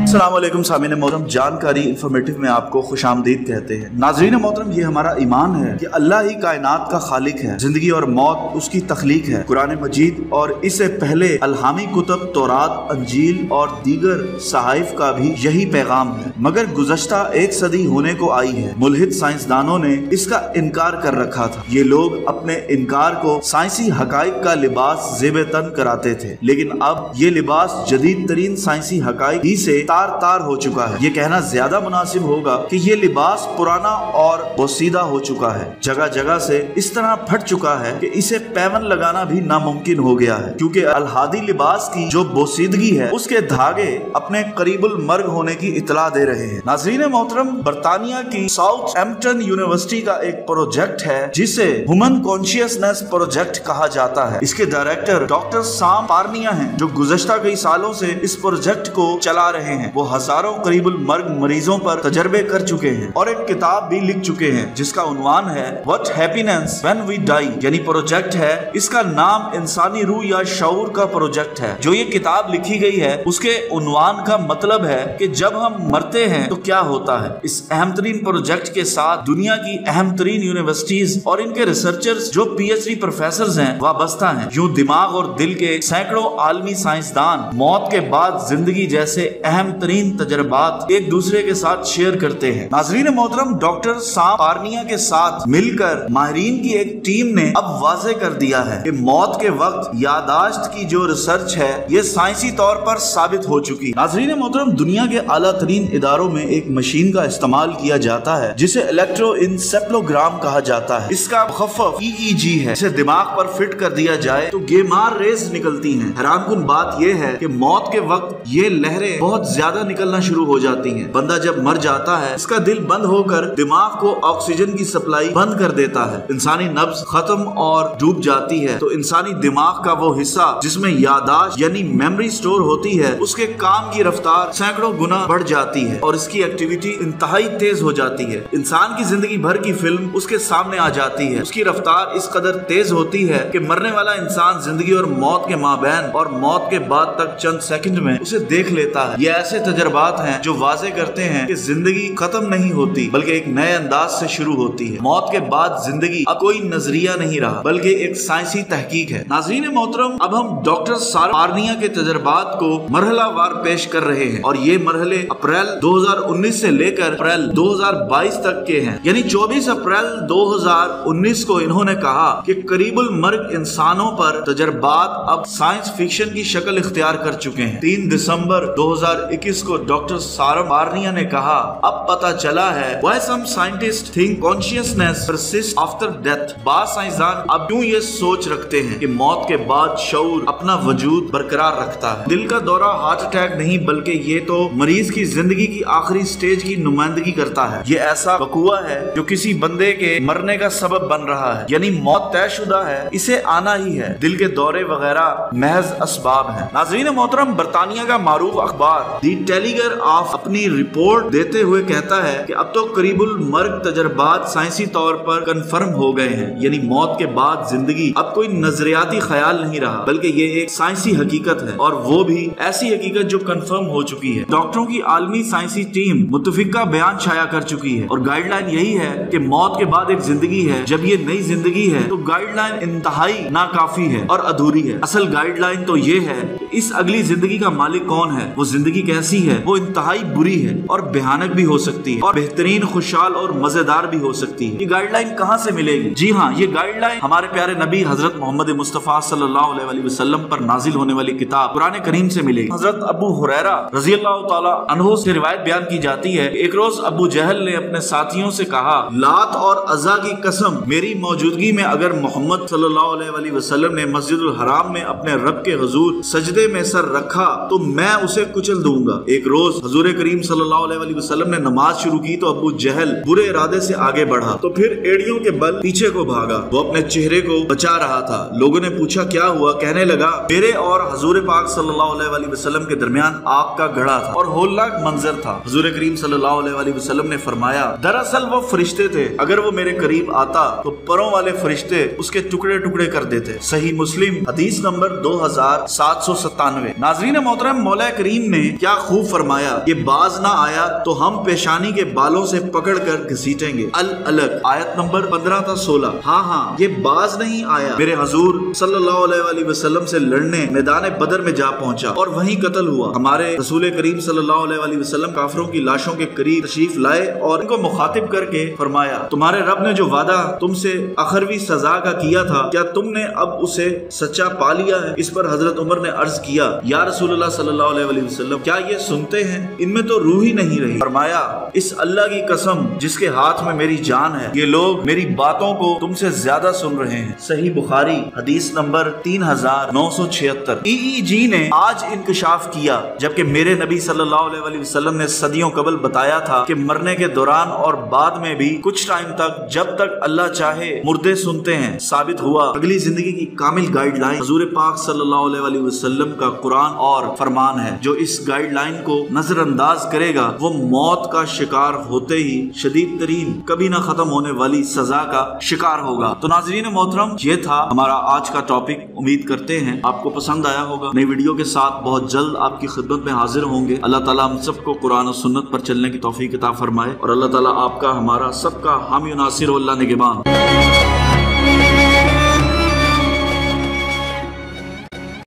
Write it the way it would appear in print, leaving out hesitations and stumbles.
अस्सलाम वालेकुम सामीन मोहतरम, जानकारी इंफॉर्मेटिव में आपको खुशामदीद कहते हैं। नाज़रीन मोहतरम, ये हमारा ईमान है कि अल्लाह ही कायनात का खालिक है, जिंदगी और मौत उसकी तख्लीक है। कुरान मजीद और इससे पहले अलहामी कुतुब तौरात, अंजील और दीगर सहाइफ का भी यही पैगाम है, मगर गुज़श्ता एक सदी होने को आई है, मुल्हिद साइंसदानों ने इसका इनकार कर रखा था। ये लोग अपने इनकार को साइंसी हकाइक का लिबास ज़ेब तन कराते थे, लेकिन अब ये लिबास जदीद तरीन साइंसी हकाइक ही से तार तार हो चुका है। ये कहना ज्यादा मुनासिब होगा कि ये लिबास पुराना और बोसीदा हो चुका है, जगह जगह से इस तरह फट चुका है कि इसे पैवन लगाना भी नामुमकिन हो गया है, क्योंकि अलहादी लिबास की जो बोसीदगी है उसके धागे अपने करीबुल मर्ग होने की इतला दे रहे हैं। नाज़रीन मोहतरम, बरतानिया की साउथहैम्पटन यूनिवर्सिटी का एक प्रोजेक्ट है जिसे ह्यूमन कॉन्शियसनेस प्रोजेक्ट कहा जाता है। इसके डायरेक्टर डॉक्टर सैम पार्निया हैं, जो गुज़श्ता कई सालों से इस प्रोजेक्ट को चला रहे हैं। वो हजारों करीबुल मर्ग मरीजों पर तजर्बे कर चुके हैं और एक किताब भी लिख चुके हैं जिसका उन्वान है what happiness when we die, यानी प्रोजेक्ट है। इसका नाम इंसानी रूह या शऊर का प्रोजेक्ट है। जो ये किताब लिखी गई है उसके उन्वान का मतलब है कि जब हम मरते हैं तो क्या होता है। इस अहम तरीन प्रोजेक्ट के साथ दुनिया की अहम तरीन यूनिवर्सिटीज और इनके रिसर्चर्स जो PhD प्रोफेसर हैं वाबस्ता हैं। यूं दिमाग और दिल के सैकड़ों आलमी साइंसदान मौत के बाद जिंदगी जैसे अहम तरीन तजर्बात एक दूसरे के साथ शेयर करते हैं। नाज़रीन मोहतरम, डॉक्टर सैम पार्निया के साथ मिलकर माहिरीन की एक टीम ने अब वाज़े कर दिया है कि मौत के वक्त यादाश्त की जो रिसर्च है ये साइंसी तौर पर साबित हो चुकी। नाज़रीन मोहतरम, दुनिया के आला तरीन इदारों में एक मशीन का इस्तेमाल किया जाता है जिसे इलेक्ट्रोइंसेफ्लोग्राम कहा जाता है। इसका मुखफ़्फ़फ EEG है। इसे दिमाग पर फिट कर दिया जाए तो गेमार रेज निकलती हैं। हैरानकुन बात यह है कि मौत के वक्त ये लहरें बहुत ज्यादा निकलना शुरू हो जाती हैं। बंदा जब मर जाता है इसका दिल बंद होकर दिमाग को ऑक्सीजन की सप्लाई बंद कर देता है। इंसानी नब्ज खत्म और डूब जाती है तो इंसानी दिमाग का वो हिस्सा जिसमें यादाश्त यानी मेमोरी स्टोर होती है उसके काम की रफ्तार सैकड़ों गुना बढ़ जाती है और इसकी एक्टिविटी इंतहाई तेज हो जाती है। इंसान की जिंदगी भर की फिल्म उसके सामने आ जाती है। उसकी रफ्तार इस कदर तेज होती है कि मरने वाला इंसान जिंदगी और मौत के माबैन और मौत के बाद तक चंद सेकंड में उसे देख लेता है। ये ऐसे तजर्बात हैं जो वाज़े करते हैं कि जिंदगी खत्म नहीं होती बल्कि एक नए अंदाज से शुरू होती है। मौत के बाद जिंदगी अब कोई नजरिया नहीं रहा बल्कि एक साइंसी तहकीक है। नाज़रीन मोहतरम, अब हम डॉक्टर सैम पार्निया के तजर्बात को मरहलावार पेश कर रहे हैं और ये मरहले अप्रैल 2019 से लेकर अप्रैल 2022 तक के हैं। यानी 24 अप्रैल 2019 को इन्होंने कहा कि करीबुल मर्ग इंसानों पर तजर्बात अब साइंस फिक्शन की शक्ल इख्तियार कर चुके हैं। 3 दिसंबर 2021 को डॉक्टर सैम पार्निया ने कहा, अब पता चला है why some scientists think consciousness persists after death। बाद साइंसदान अब क्यों ये सोच रखते हैं कि मौत के बाद शऊर अपना वजूद बरकरार रखता है। दिल का दौरा हार्ट अटैक नहीं बल्कि ये तो मरीज की जिंदगी की आखिरी स्टेज की नुमाइंदगी करता है। ये ऐसा वकूआ है जो किसी बंदे के मरने का सबब बन रहा है, यानी मौत तयशुदा है, इसे आना ही है। दिल के दौरे वगैरह महज असबाब है। नाज़रीन मोहतरम, बरतानिया का मारूफ अखबार दी टेलीग्राफ अपनी रिपोर्ट देते हुए कहता है कि अब तो करीबुल मर्ग तजर्बात साइंसी तौर पर कंफर्म हो गए हैं, यानी मौत के बाद जिंदगी अब कोई नजरियाती ख्याल नहीं रहा बल्कि ये एक साइंसी हकीकत है और वो भी ऐसी हकीकत जो कंफर्म हो चुकी है। डॉक्टरों की आलमी साइंसी टीम मुतफिका बयान शाया कर चुकी है और गाइडलाइन यही है कि मौत के बाद एक जिंदगी है। जब ये नई जिंदगी है तो गाइडलाइन इंतहाई नाकाफी है और अधूरी है। असल गाइडलाइन तो ये है कि इस अगली जिंदगी का मालिक कौन है, वो जिंदगी कैसी है, वो इंतहाई बुरी है और भयानक भी हो सकती है और बेहतरीन, खुशहाल और मजेदार भी हो सकती है। ये गाइडलाइन कहाँ से मिलेगी? जी हाँ, ये गाइडलाइन हमारे प्यारे नबी हजरत मोहम्मद मुस्तफा सल्लल्लाहु अलैहि वसल्लम पर नाजिल होने वाली किताब कुरान करीम से मिलेगी। हजरत अबू हुरैरा रज़ियल्लाहु ताला अन्हु से रिवायत बयान की जाती है, एक रोज अबू जहल ने अपने साथियों से कहा, लात और अज़ा की कसम, मेरी मौजूदगी में अगर मोहम्मद सल्लल्लाहु अलैहि वसल्लम ने मस्जिदुल हराम में अपने रब के हुजूर सजदे में सर रखा तो मैं उसे कुचल दूंगा। एक रोज हुजूर करीम सल्लल्लाहु अलैहि वसल्लम ने नमाज शुरू की तो अबू जहल बुरे इरादे से आगे बढ़ा तो फिर एड़ियों के बल पीछे को भागा। वो अपने चेहरे को बचा रहा था। लोगों ने पूछा क्या हुआ? कहने लगा, मेरे और हुजूर पाक सल्लल्लाहु अलैहि वसल्लम के दरमियान आग का घड़ा था और होलनाक मंजर था। हुजूर करीम सल्लल्लाहु अलैहि वसल्लम ने फरमाया, दरअसल वो फरिश्ते थे, अगर वो मेरे करीब आता तो परों वाले फरिश्ते उसके टुकड़े टुकड़े कर देते। सही मुस्लिम हदीस नंबर 2797। नाज़रीन मोहतरम, मौला करीम ने क्या खूब फरमाया, ये बाज ना आया तो हम पेशानी के बालों से पकड़ कर घसीटेंगे। अल अलग आयत नंबर 15 था 16। हाँ हाँ, ये बाज नहीं आया, मेरे हजूर सल्लल्लाहु अलैहि वसल्लम से लड़ने मैदान बदर में जा पहुंचा और वहीं कत्ल हुआ। हमारे रसूल करीम सल्लल्लाहु अलैहि वसल्लम काफिरों की लाशों के करीब तशरीफ लाए और इनको मुखातिब करके फरमाया, तुम्हारे रब ने जो वादा तुमसे आखिरवी सजा का किया था, क्या तुमने अब उसे सच्चा पा लिया है? इस पर हजरत उमर ने अर्ज किया, या रसूलुल्लाह सल्लल्लाहु अलैहि वसल्लम, क्या ये सुनते हैं? इनमें तो रूह ही नहीं रही। फरमाया, इस अल्लाह की कसम जिसके हाथ में मेरी जान है, ये लोग मेरी बातों को तुमसे ज्यादा सुन रहे हैं। सही बुखारी हदीस नंबर 3976। EEG ने आज इंकशाफ किया, जबकि मेरे नबी सल्लल्लाहु अलैहि वसल्लम ने सदियों कबल बताया था कि मरने के दौरान और बाद में भी कुछ टाइम तक, जब तक अल्लाह चाहे, मुर्दे सुनते हैं। साबित हुआ अगली जिंदगी की कामिल गाइडलाइन हजूर पाक सल्लल्लाहु अलैहि वसल्लम का कुरान और फरमान है। जो इस गाइडलाइन को नजरअंदाज करेगा वो मौत का शिकार होते ही शदीद तरीन कभी ना खत्म होने वाली सजा का शिकार होगा। तो नाज़रीन मोहतरम, ये था हमारा आज का टॉपिक। उम्मीद करते हैं आपको पसंद आया होगा। नई वीडियो के साथ बहुत जल्द आपकी खिदमत में हाजिर होंगे। अल्लाह ताला हम सबको कुरान और सुन्नत पर चलने की तौफीक अता फरमाए और अल्लाह ताला आपका, हमारा, सबका हामी नासिर अल्लाह निगहबान।